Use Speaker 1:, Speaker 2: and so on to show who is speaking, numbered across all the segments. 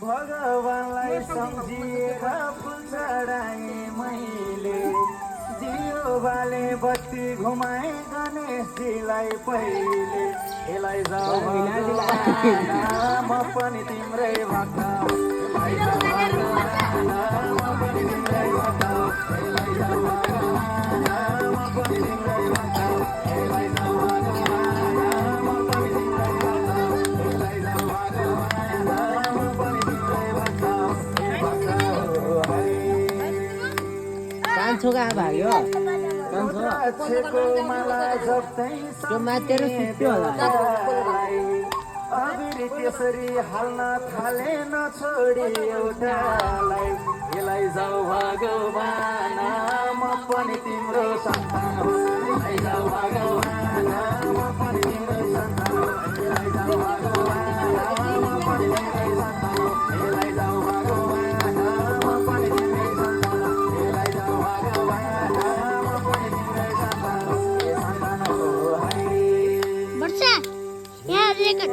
Speaker 1: भगवानलाई सम्झिएर फुल चढाएँ मैले दियो बाले बत्ती घुमाए गणेशजीलाई पहिले यसलाई जाऊ म पनि तिम्रै भक्त म पनि तिम्रै भक्त यसलाई जाऊ म पनि तिम्रै भक्त यसलाई जाऊ म पनि तिम्रै भक्त यसलाई जाऊ म पनि तिम्रै भक्त हे भक्त हरि
Speaker 2: कान्छो कहाँ भाग्यो
Speaker 1: रुद्राक्षको माला जप्दै
Speaker 2: त्यो मातेर सुत्यो होला
Speaker 1: अबिर त्यसरी हाल्न थाले नछोडी एउटालाई यसलाई जाऊ भगवान म पनि तिम्रो सन्तान हो यसलाई जाऊ भगवान म पनि तिम्रो सन्तान हो यसलाई जाऊ भगवान म पनि तिम्रै सन्तान हो यसलाई जाऊ भगवान म पनि तिम्रै सन्तान हो यसलाई जाऊ भगवान म पनि तिम्रै सन्तान हो हे सन्तान हो हरि
Speaker 3: वर्षा यहाँ रेकर्ड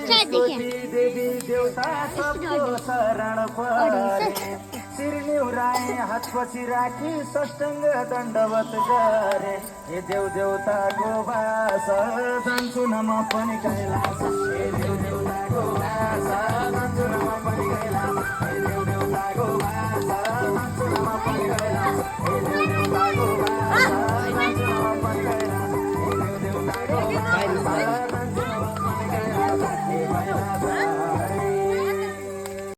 Speaker 3: शायद देखिए
Speaker 1: देवी देवता सबको शरण परे शिर निहुराए हात पछि राखी सष्टाङ्ग दण्डवत गरे हे देव देवताको वास जान्छु न म पनि कैलाश हे देव देवताको वास जान्छु न म पनि कैलाश हे देव देवताको वास जान्छु न म पनि कैलाश हे देव